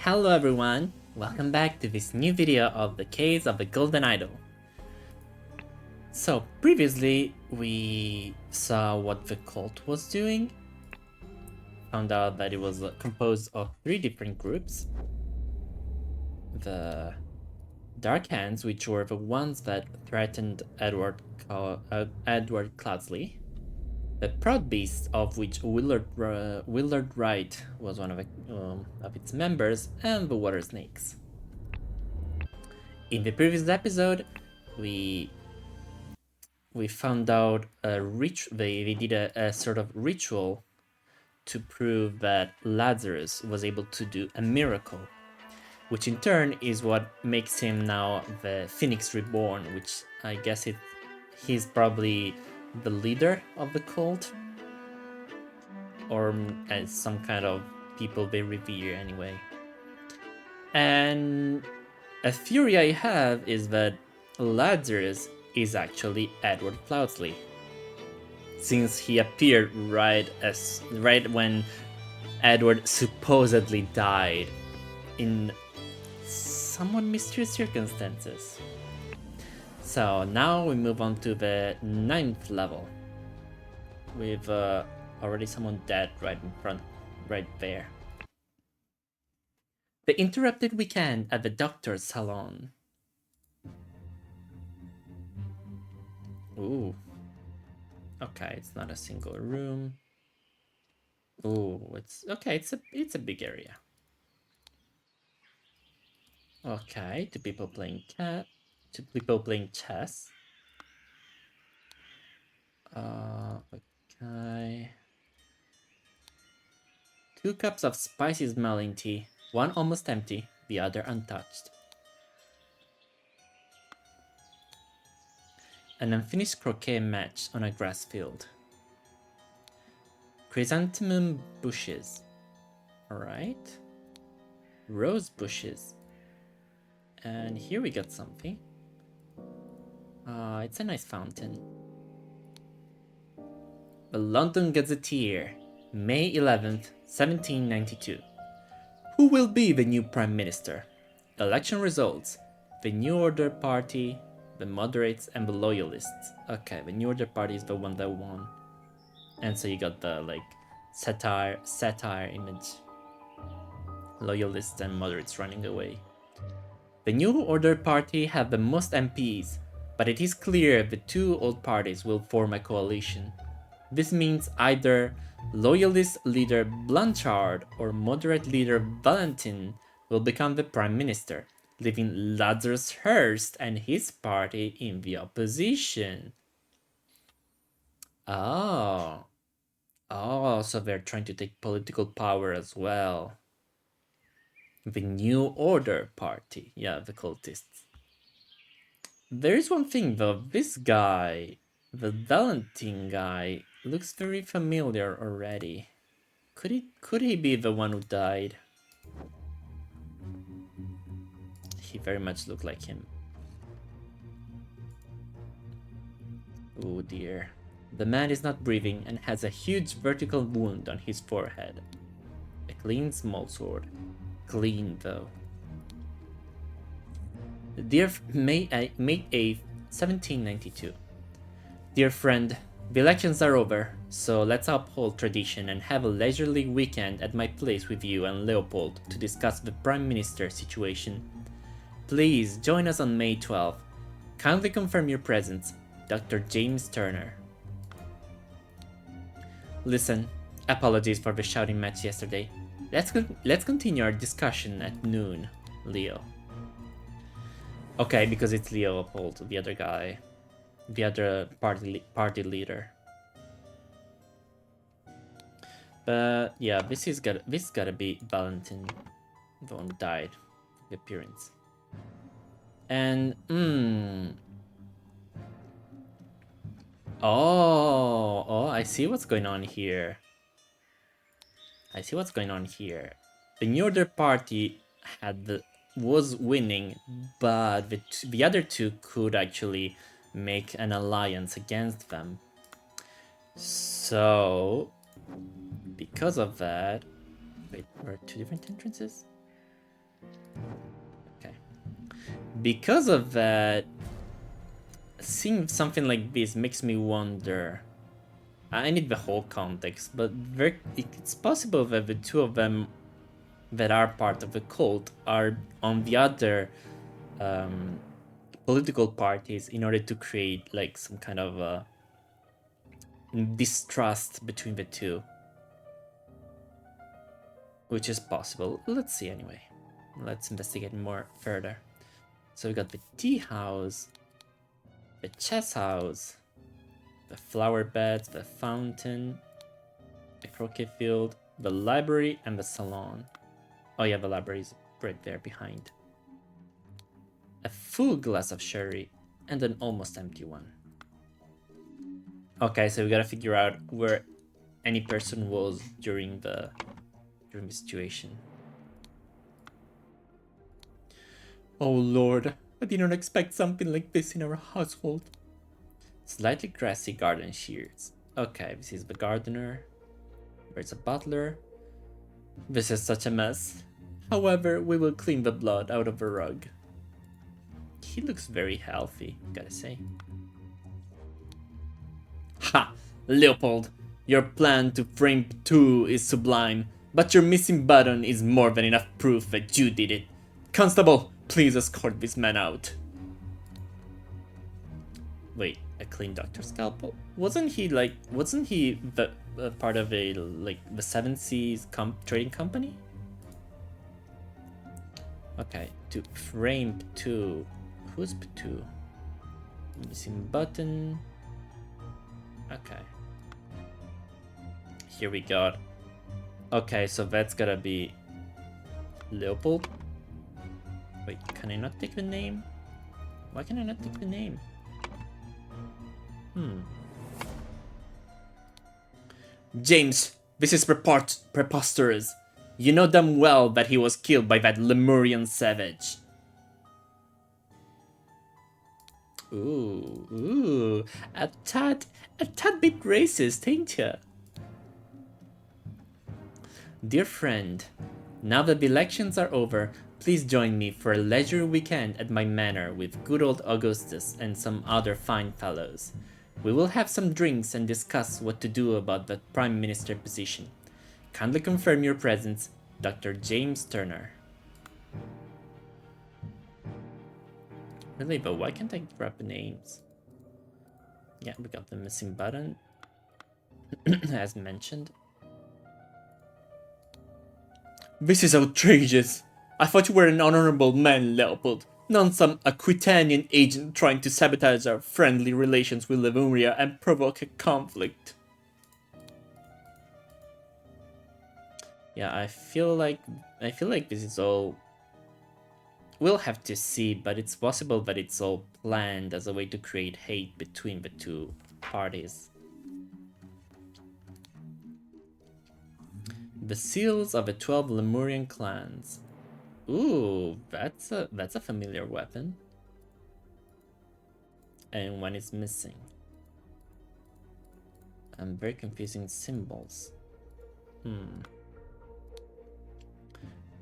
Hello everyone, welcome back to this new video of the Case of the Golden Idol. So previously we saw what the cult was doing, found out that it was composed of 3 different groups. The Dark Hands, which were the ones that threatened Edward Cloudsley. The Proud Beasts, of which Willard Wright was one of its members, and the Water Snakes. In the previous episode, we found out they did a sort of ritual to prove that Lazarus was able to do a miracle, which in turn is what makes him now the Phoenix Reborn, which I guess he's probably the leader of the cult, or as some kind of people they revere anyway. And a theory I have is that Lazarus is actually Edward Cloudsley, since he appeared right when Edward supposedly died in somewhat mysterious circumstances. So now we move on to the 9th level, with already someone dead right in front, right there. The interrupted weekend at the doctor's salon. Ooh. Okay, it's not a single room. Ooh, it's okay. It's a big area. Okay, 2 people playing 2 people playing chess. Okay. 2 cups of spicy smelling tea. One almost empty, the other untouched. An unfinished croquet match on a grass field. Chrysanthemum bushes. Alright. Rose bushes. And here we got something. It's a nice fountain. The London Gazetteer, May 11th, 1792. Who will be the new Prime Minister? Election results. The New Order Party, the Moderates, and the Loyalists. Okay, the New Order Party is the one that won. And so you got the, like, satire image. Loyalists and Moderates running away. The New Order Party have the most MPs, but it is clear the 2 old parties will form a coalition. This means either Loyalist leader Blanchard or Moderate leader Valentin will become the Prime Minister, leaving Lazarus Hearst and his party in the opposition. Oh, so they're trying to take political power as well. The New Order Party, yeah, the cultists. There is one thing though, this guy, the Valentin guy, looks very familiar already. Could he be the one who died? He very much looked like him. Oh dear. The man is not breathing and has a huge vertical wound on his forehead. A clean small sword. Clean though. Dear May 8th, 1792. Dear friend, the elections are over, so let's uphold tradition and have a leisurely weekend at my place with you and Leopold to discuss the Prime Minister situation. Please join us on May 12th. Kindly confirm your presence, Dr. James Turner. Listen, apologies for the shouting match yesterday. Let's continue our discussion at noon, Leo. Okay, because it's Leopold, the other guy, the other party leader. But yeah, this gotta be Valentin, the one who died, the appearance. And oh, I see what's going on here. The New Order Party was winning, but the other 2 could actually make an alliance against them. So, because of that, wait, were 2 different entrances? Okay. Because of that, seeing something like this makes me wonder. I need the whole context, but it's possible that the two of them that are part of the cult are on the other political parties in order to create like some kind of distrust between the two, which is possible. Let's see anyway. Let's investigate more further. So we got the tea house, the chess house, the flower beds, the fountain, the croquet field, the library, and the salon. Oh yeah, the library is right there behind. A full glass of sherry and an almost empty one. Okay, so we gotta figure out where any person was during the situation. Oh lord, I did not expect something like this in our household. Slightly grassy garden shears. Okay, this is the gardener. There's a butler. This is such a mess. However, we will clean the blood out of the rug. He looks very healthy, gotta say. Ha! Leopold, your plan to frame 2 is sublime, but your missing button is more than enough proof that you did it. Constable, please escort this man out. Wait, a clean doctor's scalpel? Wasn't he the part of a the Seven Seas trading company? Okay, to frame 2. Who's 2? Missing button. Okay. Here we go. Okay, so that's gotta be Leopold. Wait, can I not take the name? Why can I not take the name? James, this is preposterous. You know damn well that he was killed by that Lemurian savage. Ooh, a tad bit racist, ain't ya? Dear friend, now that the elections are over, please join me for a leisure weekend at my manor with good old Augustus and some other fine fellows. We will have some drinks and discuss what to do about the Prime Minister position. Kindly confirm your presence, Dr. James Turner. Really, but why can't I grab the names? Yeah, we got the missing button, as mentioned. This is outrageous. I thought you were an honorable man, Leopold, not some Aquitanian agent trying to sabotage our friendly relations with Lemuria and provoke a conflict. Yeah, I feel like this is all. We'll have to see, but it's possible that it's all planned as a way to create hate between the two parties. The seals of the 12 Lemurian clans. Ooh, that's a familiar weapon. And one is missing. And very confusing symbols.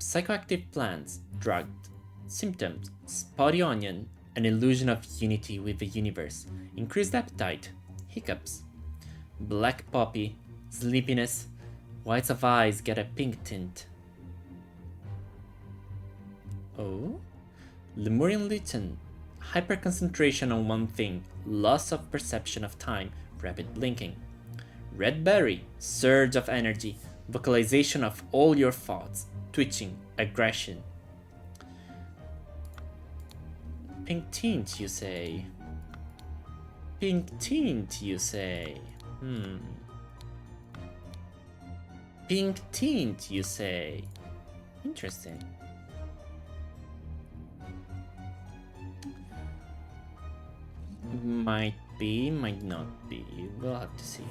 Psychoactive plants, drugged. Symptoms: spotty onion, an illusion of unity with the universe, increased appetite, hiccups. Black poppy, sleepiness, whites of eyes get a pink tint. Oh? Lemurian Luton, hyperconcentration on one thing, loss of perception of time, rapid blinking. Red berry, surge of energy, vocalization of all your thoughts, twitching, aggression. Pink tint, you say? Pink tint, you say? Pink tint, you say? Interesting. Might be, might not be. We'll have to see.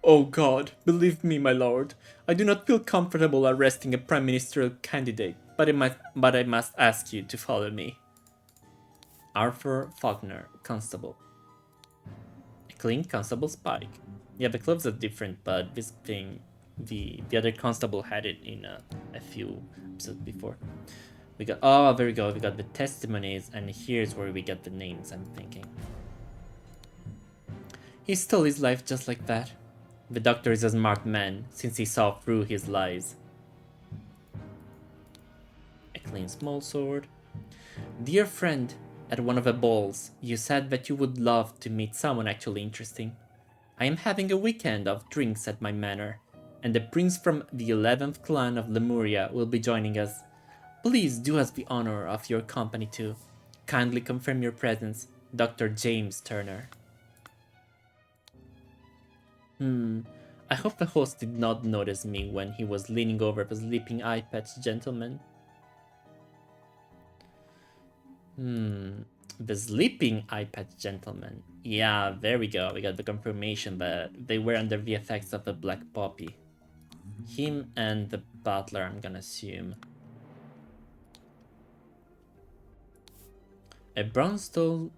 Oh God, believe me, my lord. I do not feel comfortable arresting a prime ministerial candidate, but I must ask you to follow me. Arthur Faulkner, Constable. A clean Constable Spike. Yeah, the clothes are different, but this thing the other constable had it in a few episodes before. We got, oh, there we go. We got the testimonies, and here's where we get the names, I'm thinking. He stole his life just like that. The doctor is a smart man, since he saw through his lies. A clean small sword. Dear friend, at one of the balls, you said that you would love to meet someone actually interesting. I am having a weekend of drinks at my manor, and the prince from the 11th clan of Lemuria will be joining us. Please do us the honor of your company too. Kindly confirm your presence, Dr. James Turner. I hope the host did not notice me when he was leaning over the sleeping eye-patch gentleman. The sleeping eye-patch gentleman. Yeah, there we go. We got the confirmation that they were under the effects of the black poppy. Him and the butler, I'm gonna assume. A brownstone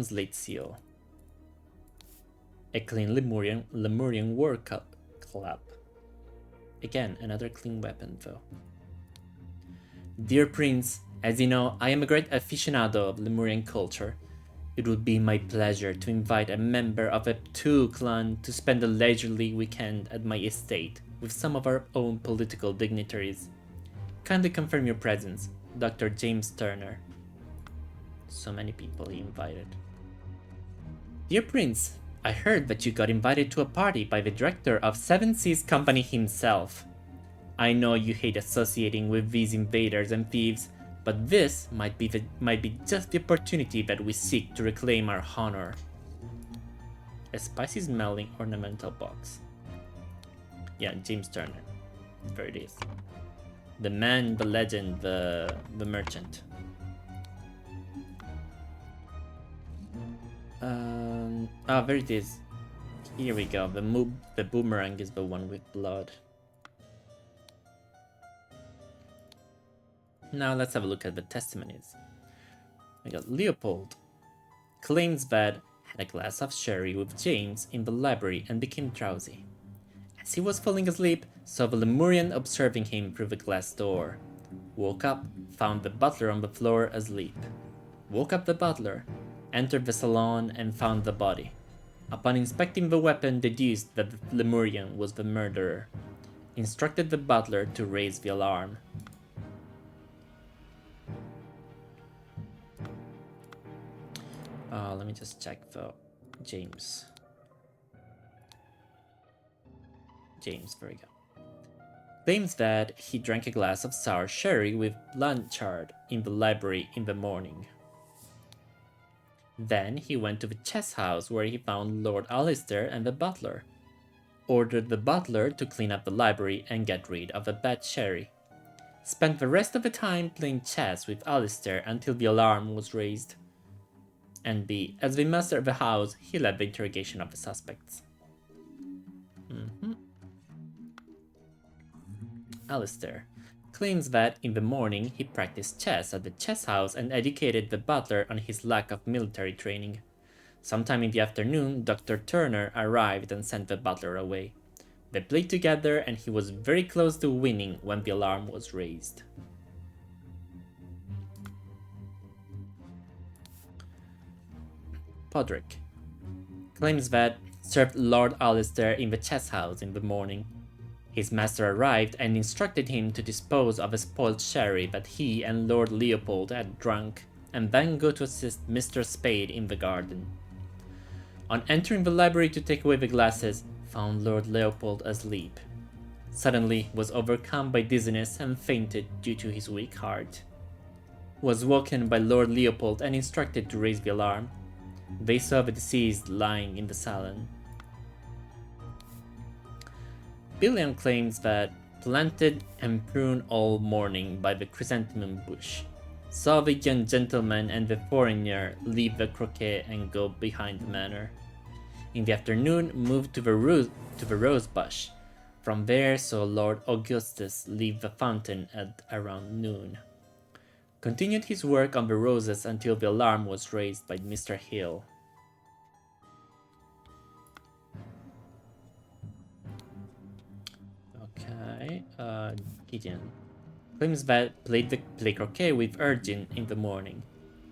slate seal. A clean Lemurian war club. Again, another clean weapon though. Dear Prince, as you know, I am a great aficionado of Lemurian culture. It would be my pleasure to invite a member of a Two clan to spend a leisurely weekend at my estate with some of our own political dignitaries. Kindly confirm your presence, Dr. James Turner. So many people he invited. Dear Prince, I heard that you got invited to a party by the director of Seven Seas Company himself. I know you hate associating with these invaders and thieves, but this might be just the opportunity that we seek to reclaim our honor. A spicy smelling ornamental box. Yeah, James Turner. There it is. The man, the legend, the merchant. There it is. Here we go. The boomerang is the one with blood. Now let's have a look at the testimonies. We got Leopold. Claims that had a glass of sherry with James in the library and became drowsy. As he was falling asleep, saw the Lemurian observing him through the glass door. Woke up, found the butler on the floor asleep. Woke up the butler, entered the salon and found the body. Upon inspecting the weapon, deduced that the Lemurian was the murderer. Instructed the butler to raise the alarm. Let me just check though. James, there we go. Claims that he drank a glass of sour sherry with Blanchard in the library in the morning. Then he went to the chess house where he found Lord Alistair and the butler. Ordered the butler to clean up the library and get rid of the bad sherry. Spent the rest of the time playing chess with Alistair until the alarm was raised. And B. As the master of the house, he led the interrogation of the suspects. Alistair claims that in the morning he practiced chess at the chess house and educated the butler on his lack of military training. Sometime in the afternoon, Dr. Turner arrived and sent the butler away. They played together and he was very close to winning when the alarm was raised. Podrick claims that served Lord Alistair in the chess house in the morning. His master arrived and instructed him to dispose of a spoiled sherry that he and Lord Leopold had drunk, and then go to assist Mr. Spade in the garden. On entering the library to take away the glasses, found Lord Leopold asleep. Suddenly was overcome by dizziness and fainted due to his weak heart. Was woken by Lord Leopold and instructed to raise the alarm. They saw the deceased lying in the salon. Billiam claims that planted and pruned all morning by the chrysanthemum bush. Saw the young gentleman and the foreigner leave the croquet and go behind the manor. In the afternoon moved to the rose bush. From there saw Lord Augustus leave the fountain at around noon. Continued his work on the roses until the alarm was raised by Mr. Hill. Gideon claims that play croquet with Urgin in the morning.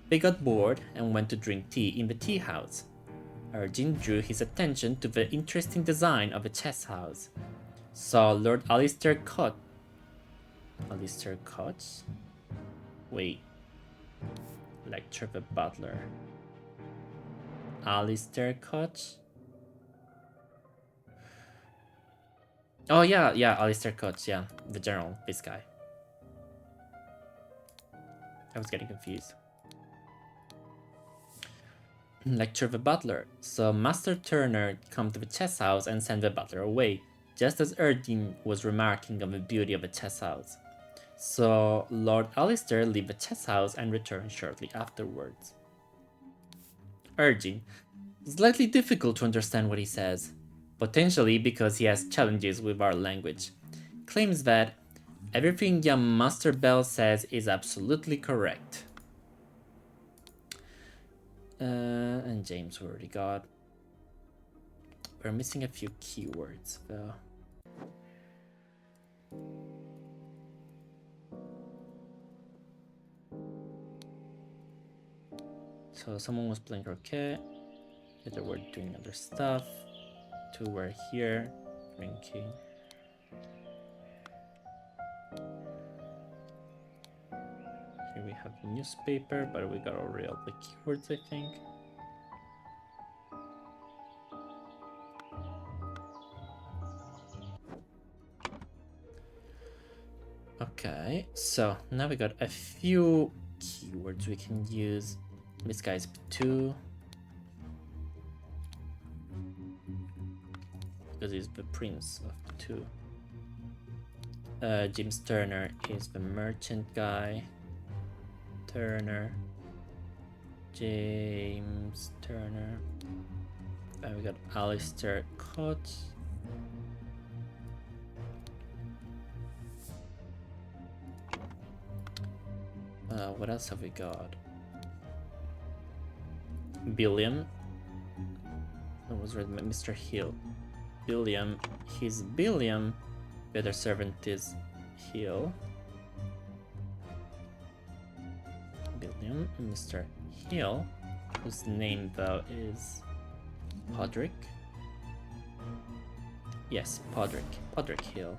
They got bored and went to drink tea in the tea house. Urgin drew his attention to the interesting design of the chess house. Saw Lord Alistair Koch. Alistair Koch? Wait. Lecture the butler. Alistair Koch? Oh yeah, Alistair Koch, yeah. The general, this guy. I was getting confused. Lecture the butler. So Master Turner come to the chess house and send the butler away, just as Erdin was remarking on the beauty of the chess house. So Lord Alistair leave the chess house and return shortly afterwards. Erdin. Slightly difficult to understand what he says, potentially because he has challenges with our language. Claims that everything young Master Bell says is absolutely correct. And James already got. We're missing a few keywords though. So someone was playing croquet. The other were doing other stuff. Two were here drinking. Here we have the newspaper, but we got already all the keywords, I think. Okay, so now we got a few keywords we can use. This guy's 2. Because he's the prince of 2. James Turner is the merchant guy. Turner. James Turner. And we got Alistair Koch. What else have we got? Billiam. That was right, Mr. Hill. Billiam. He's Billiam. The other servant is Hill. Billiam. Mr. Hill, whose name though is Podrick. Yes, Podrick. Podrick Hill.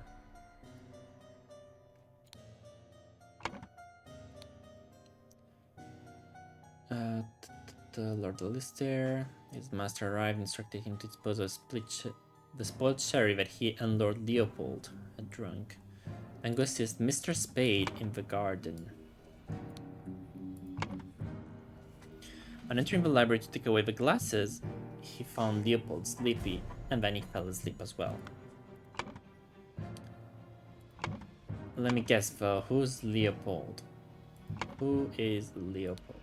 Lord Alistair. His master arrived, instructed him to dispose of the spoiled sherry that he and Lord Leopold had drunk, and go assist Mr. Spade in the garden. On entering the library to take away the glasses, he found Leopold sleepy, and then he fell asleep as well. Let me guess though, who's Leopold? Who is Leopold?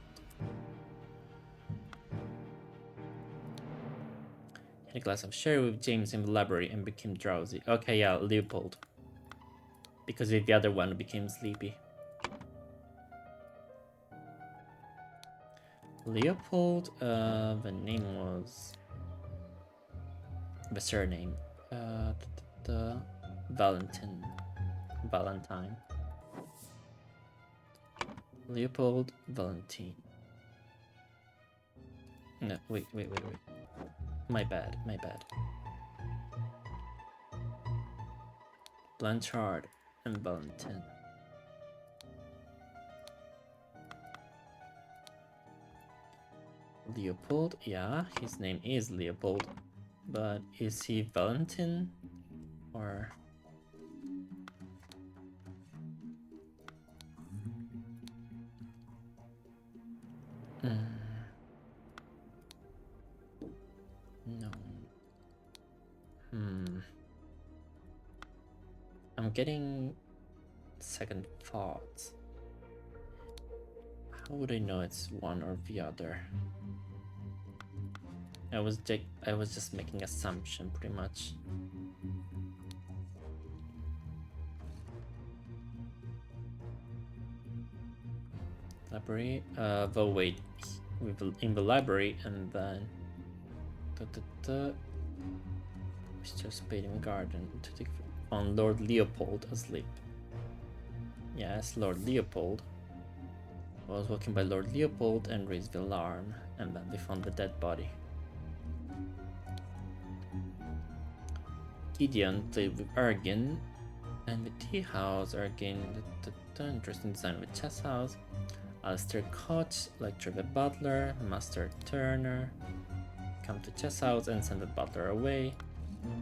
A glass of sherry with James in the library and became drowsy. Okay, yeah, Leopold. Because the other one became sleepy. Leopold, the name was... the surname. Valentine. Leopold Valentine. No, wait. My bad. Blanchard and Valentin. Leopold, yeah, his name is Leopold, but is he Valentin or... No. I'm getting second thoughts. How would I know it's one or the other? I was just making assumption pretty much. Library, though wait, in the library and then Mr. Spade in the garden to take found Lord Leopold asleep. Yes, Lord Leopold was walking by Lord Leopold and raised the alarm, and then they found the dead body. Gideon played with Ergin and the tea house. Ergin, interesting design of a chess house. Alistair Koch, lecture the butler. Master Turner, come to chess house and send the butler away.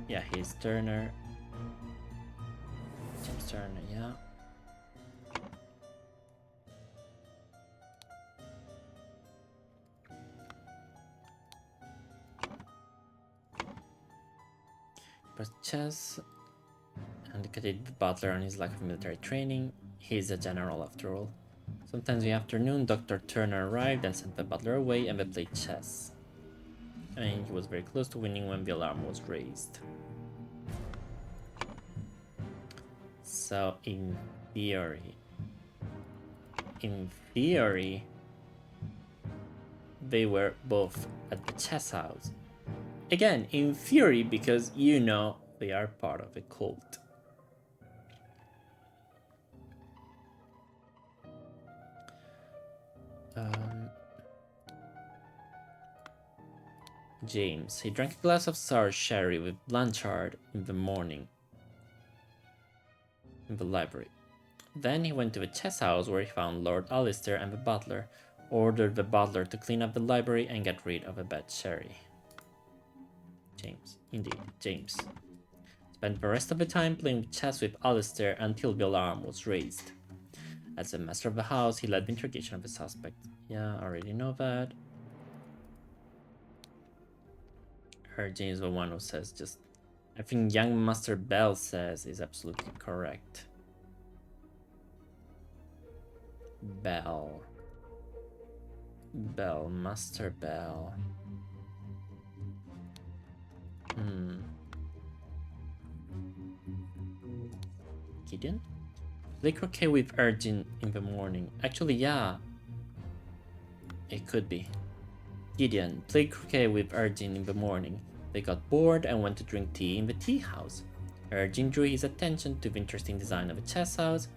Yeah, he's Turner. James Turner, yeah. But chess indicated the butler on his lack of military training. He's a general after all. Sometimes in the afternoon, Dr. Turner arrived and sent the butler away, and they played chess. And he was very close to winning when the alarm was raised. So in theory, they were both at the chess house. Again, in theory, because you know they are part of a cult. James. He drank a glass of sour sherry with Blanchard in the morning in the library. Then he went to the chess house where he found Lord Alistair and the butler, ordered the butler to clean up the library and get rid of a bad sherry. James. Indeed, James. Spent the rest of the time playing chess with Alistair until the alarm was raised. As the master of the house, he led the interrogation of the suspect. Yeah, I already know that. James, the one who says just everything young Master Bell says is absolutely correct. Bell, Master Bell. Gideon? Play croquet with Ergin in the morning. Actually, yeah. It could be. Gideon played croquet with Ergin in the morning. They got bored and went to drink tea in the tea house. Ergin drew his attention to the interesting design of a chess house.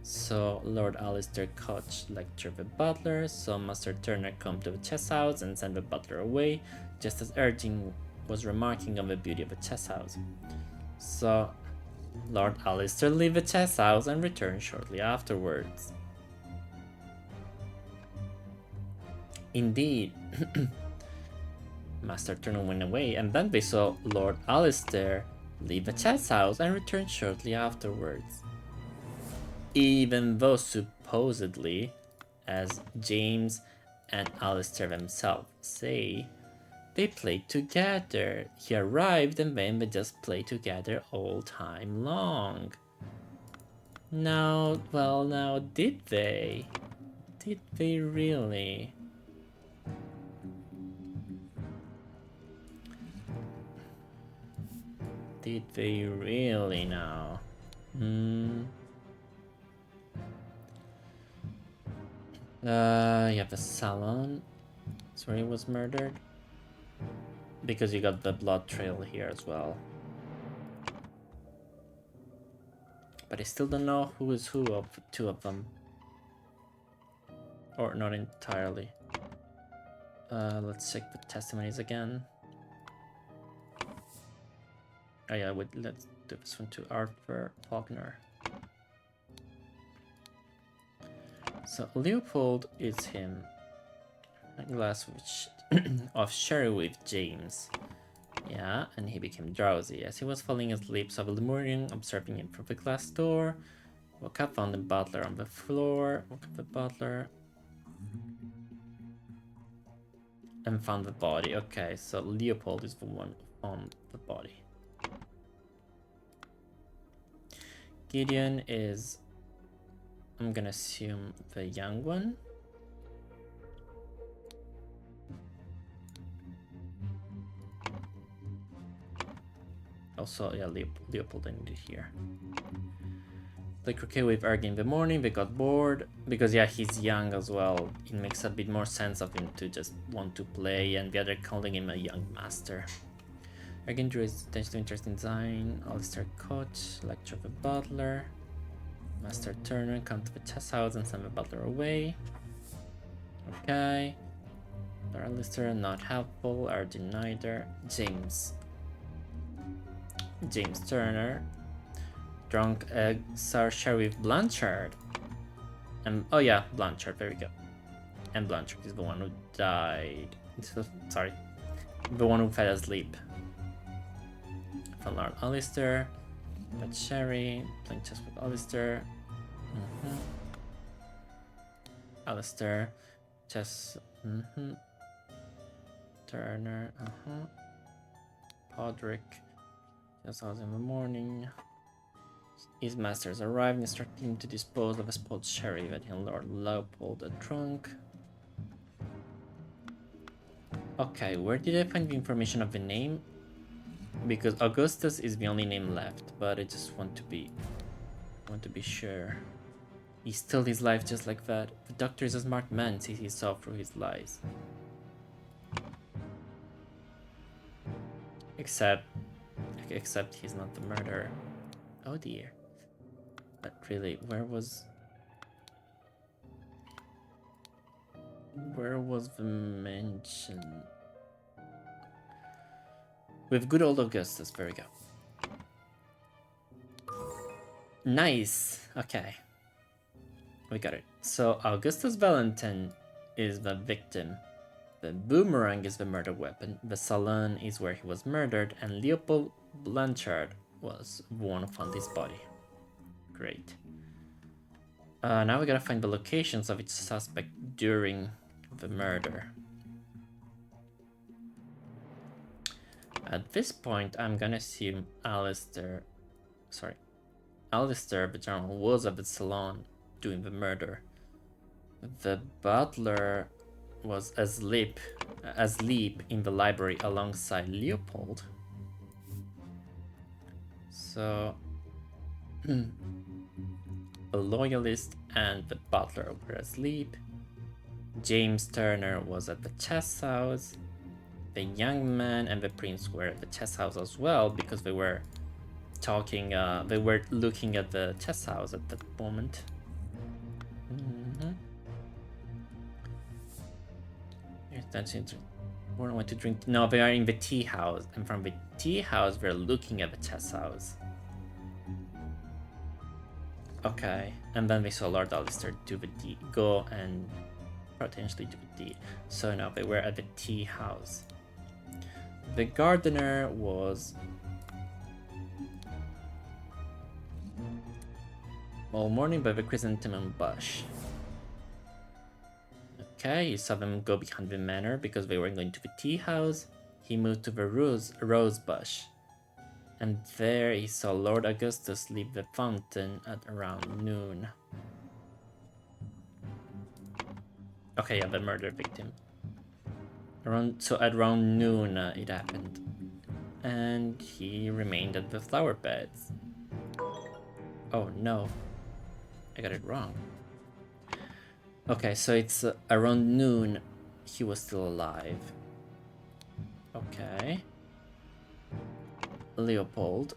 So Lord Alistair Koch lectured the butler, so Master Turner come to the chess house and sent the butler away, just as Ergin was remarking on the beauty of a chess house. So Lord Alistair left the chess house and returned shortly afterwards. Indeed, Master Turner went away, and then they saw Lord Alistair leave the chess house and return shortly afterwards. Even though supposedly, as James and Alistair themselves say, they played together. He arrived and then they just played together all time long. Now, did they? Did they really? Did they really now? You have the salon. That's where he was murdered. Because you got the blood trail here as well. But I still don't know who is who of two of them. Or not entirely. Let's check the testimonies again. Oh yeah, let's do this one to Arthur Faulkner. So Leopold is him. A glass of sherry with James. Yeah, and he became drowsy. As he was falling asleep, saw the morning, observing him from the glass door. Woke up, found the butler on the floor. Woke up the butler. And found the body. Okay, so Leopold is the one who found the body. Gideon is, I'm gonna assume, the young one. Also, yeah, Leopold I needed here. Play croquet with Ergin in the morning. They got bored because, yeah, he's young as well. It makes a bit more sense of him to just want to play, and the other calling him a young master. Again, draws attention to interesting design. Alistair Koch, lecture of the butler. Master Turner, come to the chess house and send the butler away. Okay. Alistair, not helpful. Arjun, neither. James Turner. Drunk egg sour Sheriff Blanchard. And oh yeah, Blanchard, there we go. And Blanchard is the one who died. Sorry. The one who fell asleep. From Lord Alistair. But Sherry, playing chess with Alistair. Alistair. Chess. Turner. Podrick. Just hours in the morning. His masters arrived and instructed him to dispose of a spoiled sherry that he and Lord Leopold had drunk. Okay, where did I find the information of the name? Because Augustus is the only name left, but I just want to be sure. He stole his life just like that. The doctor is a smart man, since he saw through his lies. Except he's not the murderer. Oh dear. But really, where was the mention? With good old Augustus, there we go. Nice. Okay. We got it. So Augustus Valentin is the victim. The boomerang is the murder weapon. The salon is where he was murdered, and Leopold Blanchard was the one who found his body. Great. Now we gotta find the locations of each suspect during the murder. At this point, I'm gonna assume Alistair, the general, was at the salon doing the murder. The butler was asleep in the library alongside Leopold. So a loyalist and the butler were asleep. James Turner was at the chess house. The young man and the prince were at the chess house as well, because they were talking, they were looking at the chess house at that moment. That's interesting. We don't want to drink. No, they are in the tea house, and from the tea house, they're looking at the chess house. Okay, and then they saw Lord Alistair do the deed, go and potentially do the deed. So no, they were at the tea house. The gardener was all morning by the chrysanthemum bush. Okay, he saw them go behind the manor because they were going to the tea house. He moved to the rose bush. And there he saw Lord Augustus leave the fountain at around noon. Okay, yeah, the murder victim. At around noon it happened. And he remained at the flower beds. Oh no, I got it wrong. Okay, so it's around noon he was still alive. Okay. Leopold.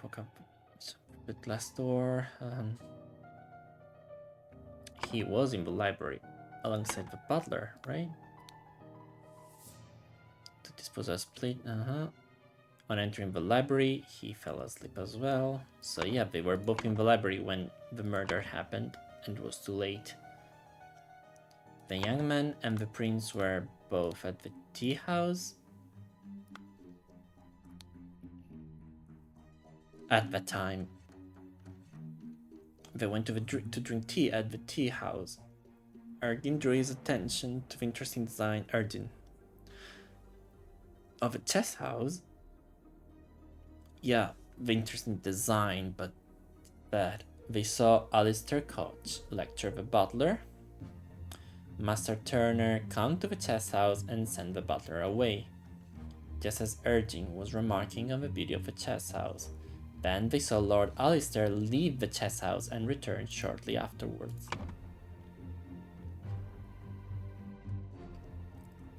Woke up with glass door. He was in the library alongside the butler, right? To dispose of split. On entering the library, he fell asleep as well. So yeah, they were both in the library when the murder happened, and it was too late. The young man and the prince were both at the tea house at that time. They went to drink tea at the tea house. Erdin drew his attention to the interesting design of a chess house. Yeah, the interesting design, but bad. They saw Alistair Koch lecture the butler. Master Turner come to the chess house and send the butler away, just as Erdin was remarking on the beauty of the chess house. Then they saw Lord Alistair leave the chess house and return shortly afterwards.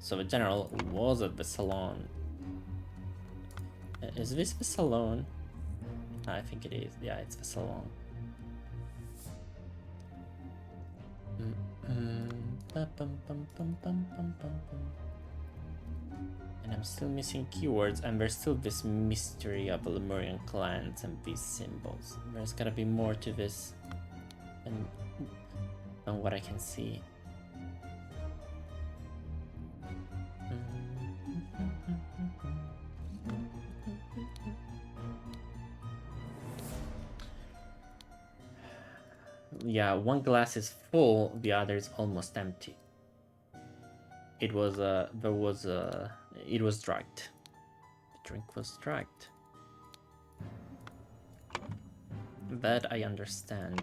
So the general was at the salon. Is this the salon? I think it is. Yeah, it's the salon. And I'm still missing keywords, and there's still this mystery of the Lemurian clans and these symbols. There's gotta be more to this than what I can see. Yeah, one glass is full, the other is almost empty. It was it was drugged. The drink was drugged. That I understand.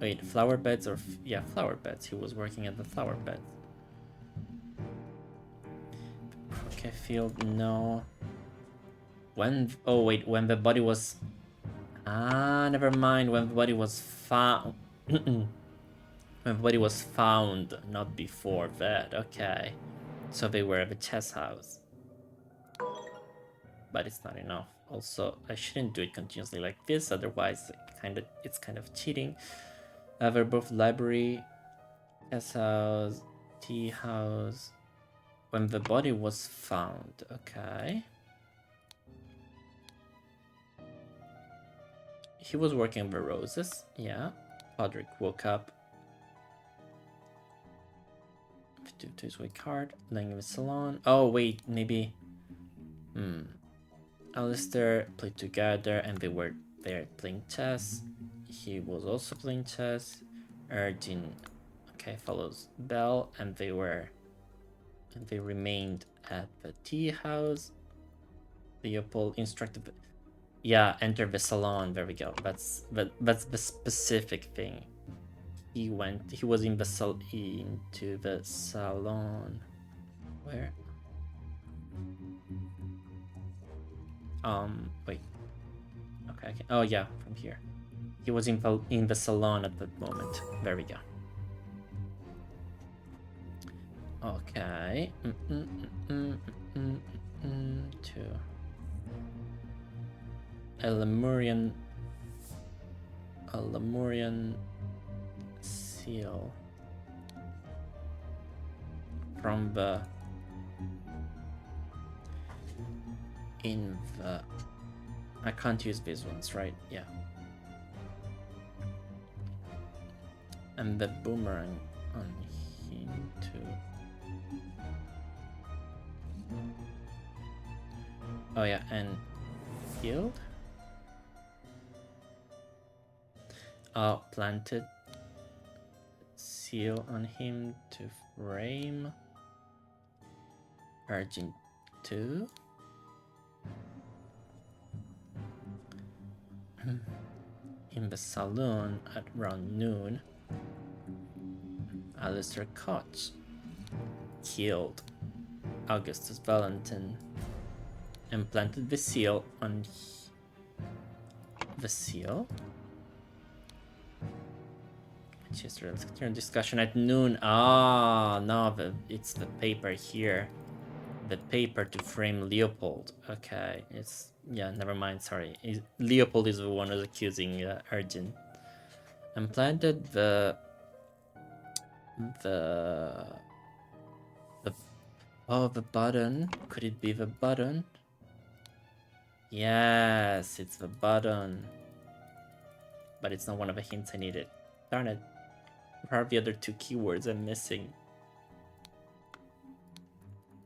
Wait, flower beds or yeah, flower beds. He was working at the flower beds. Okay, field, no. When when the body was never mind, when the body was found. When the body was found, not before that. Okay, so they were at the chess house, but it's not enough. Also, I shouldn't do it continuously like this, otherwise it's kind of cheating. They're both library, chess house, tea house. When the body was found. Okay. He was working with roses. Yeah. Podrick woke up. To his wake card. Laying in the salon. Oh, wait. Maybe. Alistair played together and they were there playing chess. He was also playing chess. Erdin, okay, follows Bell, and they remained at the tea house. Leopold instructed, yeah, enter the salon. There we go. That's the specific thing. He was in into the salon. Where? Wait. Okay. Oh yeah, from here. He was in the salon at that moment. There we go. Okay. To a Lemurian seal from the I can't use these ones, right? Yeah. And the boomerang on him too. Oh yeah, and healed. Planted seal on him to frame. Urgent 2. In the saloon at around noon. Alistair Koch killed Augustus Valentin and planted the seal on the seal. Let's turn discussion at noon. No, it's the paper here. The paper to frame Leopold. Okay, it's yeah. Never mind. Sorry, Leopold is the one who's accusing Ergin. And planted the button. Could it be the button? Yes, it's the button. But it's not one of the hints I needed. Darn it. What are the other 2 keywords I'm missing?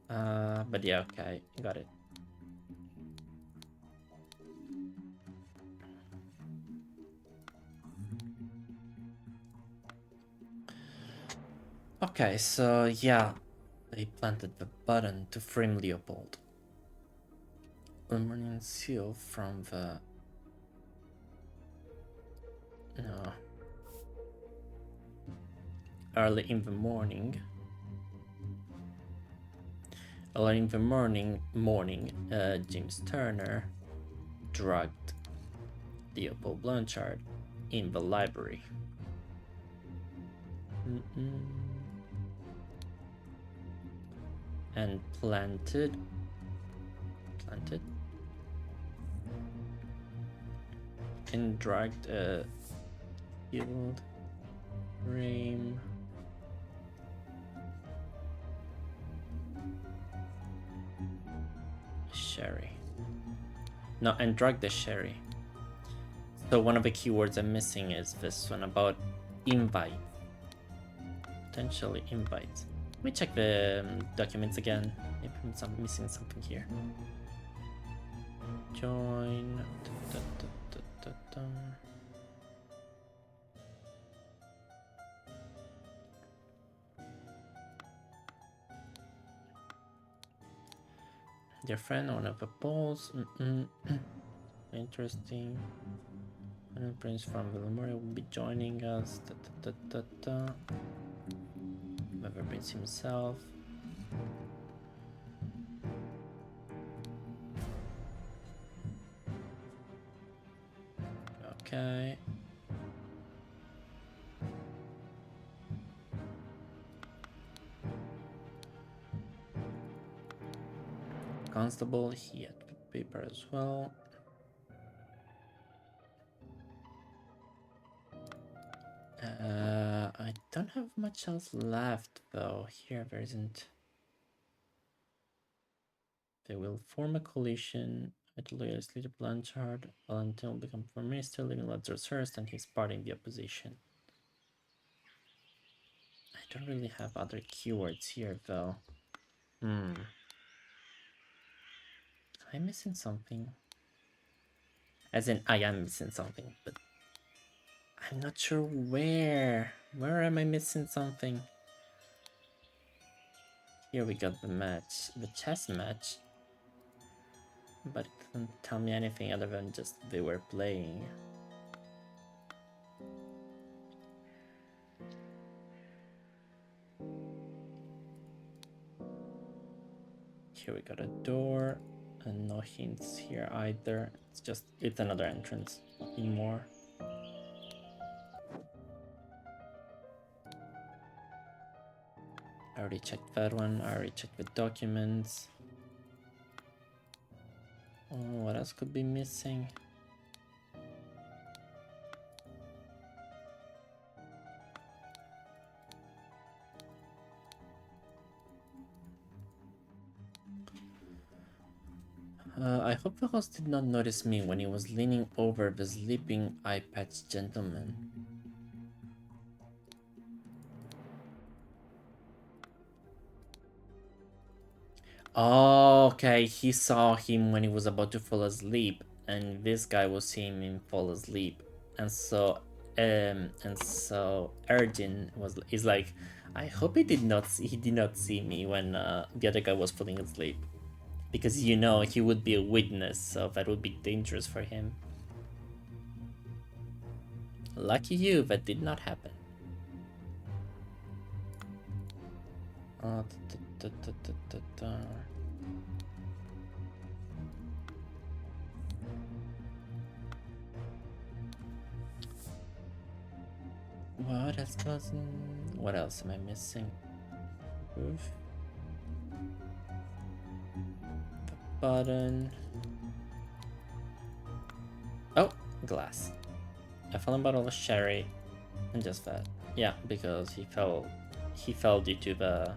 But yeah, okay, got it. Okay, so yeah, they planted the button to frame Leopold. Lemurian seal from the... No. Early in the morning. Early in the morning, James Turner drugged Leopold Blanchard in the library. and planted. And dragged a field frame. Sherry. No, and drag the sherry. So one of the keywords I'm missing is this one about invite. Potentially invite. Let me check the documents again. Maybe I'm missing something here. Join. Dear friend, one of the polls. Interesting. Prince from Villamora will be joining us. Whoever brings himself. Okay. Constable, he had paper as well. I don't have much else left though. Here there isn't. They will form a coalition at loyalist leader Blanchard while until become prime minister, leaving Lazarus first, and he's parting the opposition. I don't really have other keywords here though. Am I missing something? As in, I am missing something, but I'm not sure where. Where am I missing something? Here we got the match, the chess match. But it doesn't tell me anything other than just they were playing. Here we got a door, and no hints here either. It's another entrance, nothing more. I already checked that one, I already checked the documents. Oh, what else could be missing? I hope the host did not notice me when he was leaning over the sleeping eye-patched gentleman. Oh, okay, he saw him when he was about to fall asleep, and this guy was seeing him fall asleep, and so Ergin is like, I hope he did not see me when the other guy was falling asleep, because he would be a witness, so that would be dangerous for him. Lucky you, that did not happen. What else, cousin? What else am I missing? Oof. The button. Oh, glass. I found a bottle of sherry, and just that. Yeah, because he fell due to the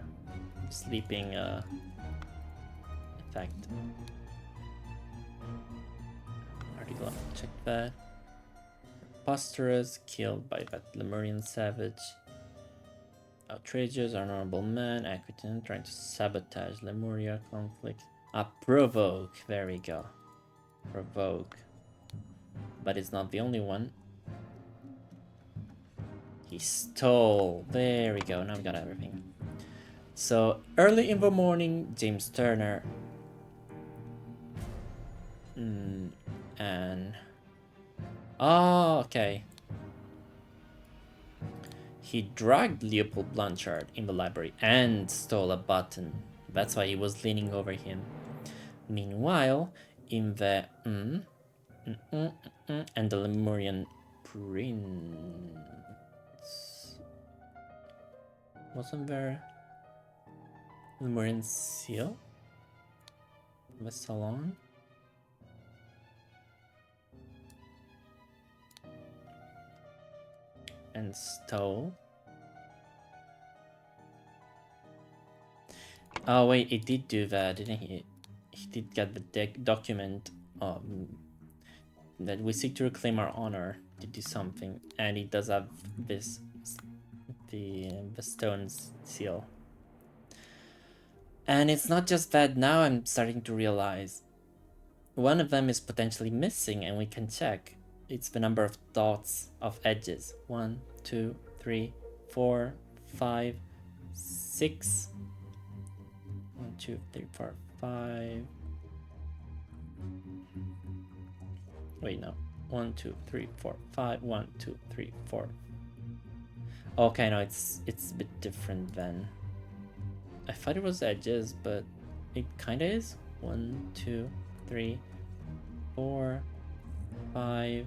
sleeping effect. Already gonna check that. Preposterous, killed by that Lemurian savage. Outrageous, honorable man, Aquitaine, trying to sabotage Lemuria conflict. Provoke, there we go. Provoke. But it's not the only one. He stole, there we go, now I've got everything. So, early in the morning, James Turner and... Oh, okay. He dragged Leopold Blanchard in the library and stole a button. That's why he was leaning over him. Meanwhile, in the... and the Lemurian prince... Wasn't there... Lemurian seal? The salon? And stole? Oh wait, it did do that, didn't he? He did get the document that we seek to reclaim our honor to do something, and it does have this the stone's seal. And it's not just that. Now I'm starting to realize one of them is potentially missing, and we can check. It's the number of dots of edges. 1, 2, 3, 4, 5, 6. 1, 2, 3, 4, 5. Wait, no. 1, 2, 3, 4, 5. 1, 2, 3, 4. Okay, no, it's a bit different then. I thought it was edges, but it kind of is. 1, 2, 3, 4, 5.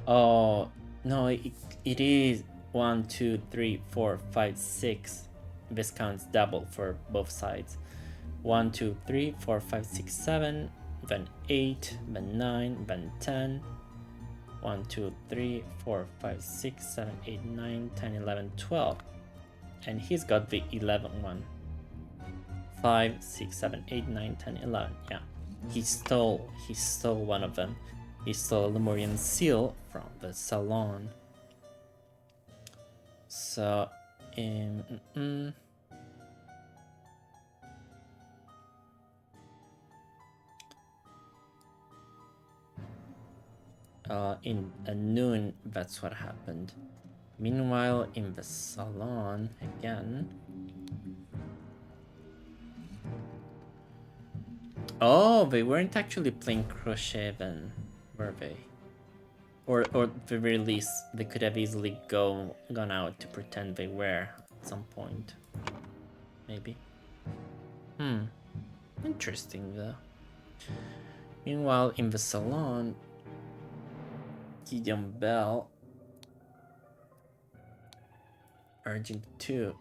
Oh no, it is 1, 2, 3, 4, 5, 6. This counts double for both sides. 1, 2, 3, 4, 5, 6, 7, then 8, then 9, then 10. 1, 2, 3, 4, 5, 6, 7, 8, 9, 10, 11, 12. And he's got the 11 one. 5, 6, 7, 8, 9, 10, 11. Yeah. He stole one of them. He stole a Lemurian seal from the salon. So, in noon, that's what happened. Meanwhile, in the salon again. Oh, they weren't actually playing crochet then, were they? Or at the very least, they could have easily gone out to pretend they were at some point. Maybe. Interesting though. Meanwhile, in the salon, Gideon Bell urging 2.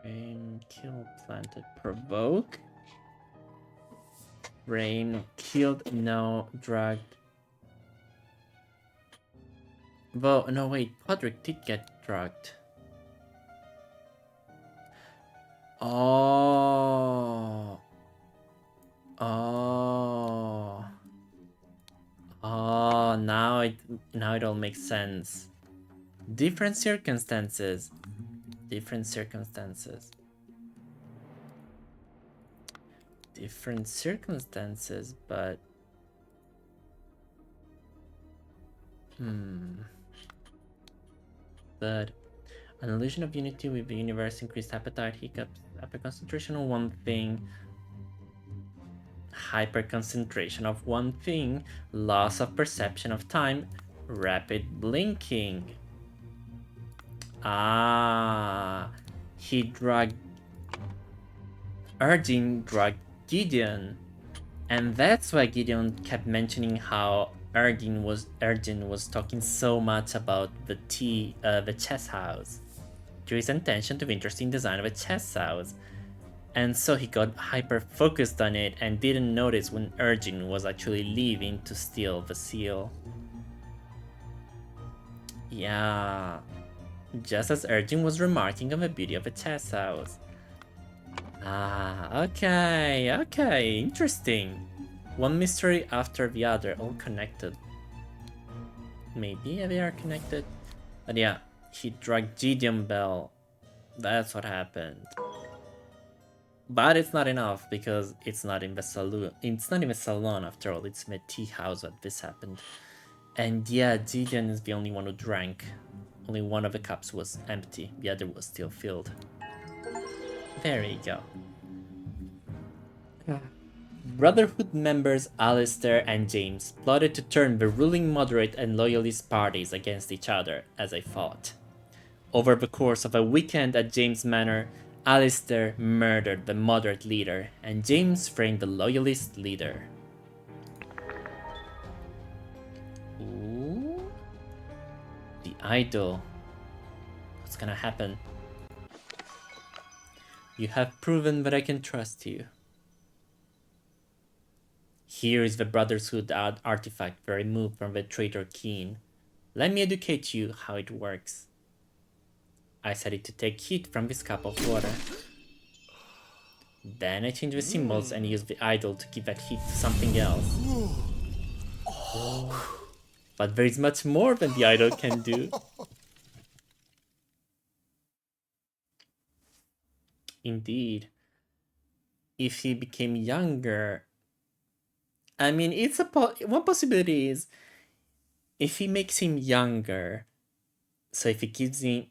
Rain, kill, planted, provoke. Rain, killed, no, dragged. Well, no, wait, Podrick did get dragged. Oh. Oh. Oh, now it all makes sense. Different circumstances. Different circumstances. Different circumstances, but but an illusion of unity with the universe, increased appetite, hiccups, hyperconcentration on one thing, hyperconcentration of one thing, loss of perception of time, rapid blinking. Ah, he drugged Erdin drugged Gideon, and that's why Gideon kept mentioning how Erdin was talking so much about the chess house, to his intention to the interesting design of a chess house. And so he got hyper focused on it and didn't notice when Erdin was actually leaving to steal the seal. Yeah, just as Erdin was remarking on the beauty of a chess house. Ah, okay, interesting. One mystery after the other, all connected. Maybe they are connected. But yeah, he drugged Gideon Bell. That's what happened. But it's not enough because it's not in the saloon. It's not in the salon after all. It's in the tea house that this happened. And yeah, Gideon is the only one who drank. Only one of the cups was empty. The other was still filled. There you go. Brotherhood members Alistair and James plotted to turn the ruling moderate and loyalist parties against each other, as I thought. Over the course of a weekend at James Manor, Alistair murdered the moderate leader, and James framed the loyalist leader. Ooh. The idol. What's gonna happen? You have proven that I can trust you. Here is the Brotherhood artifact that I removed from the traitor Keen. Let me educate you how it works. I set it to take heat from this cup of water. Then I change the symbols and use the idol to give that heat to something else. But there is much more than the idol can do. Indeed. If he became younger... I mean, it's one possibility is if he makes him younger, so if it gives him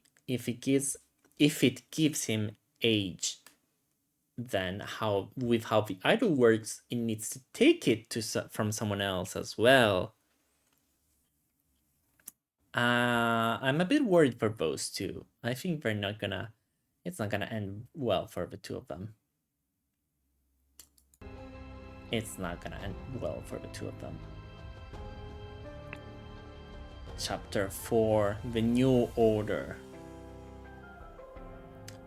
age, then how the idol works, it needs to take it from someone else as well. I'm a bit worried for those two. I think it's not gonna end well for the two of them. It's not gonna end well for the two of them. Chapter 4, The New Order.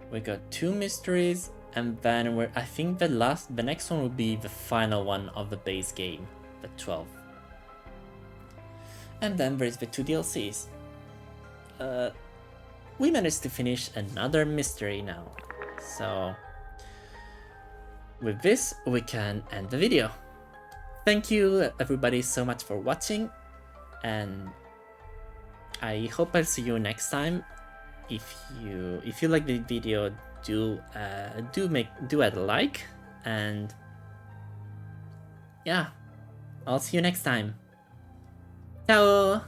We got 2 mysteries, and then I think the next one will be the final one of the base game, the 12th. And then there's the 2 DLCs. We managed to finish another mystery now. So with this, we can end the video. Thank you everybody so much for watching, and I hope I'll see you next time. If you like the video, do add a like, and yeah, I'll see you next time. Ciao!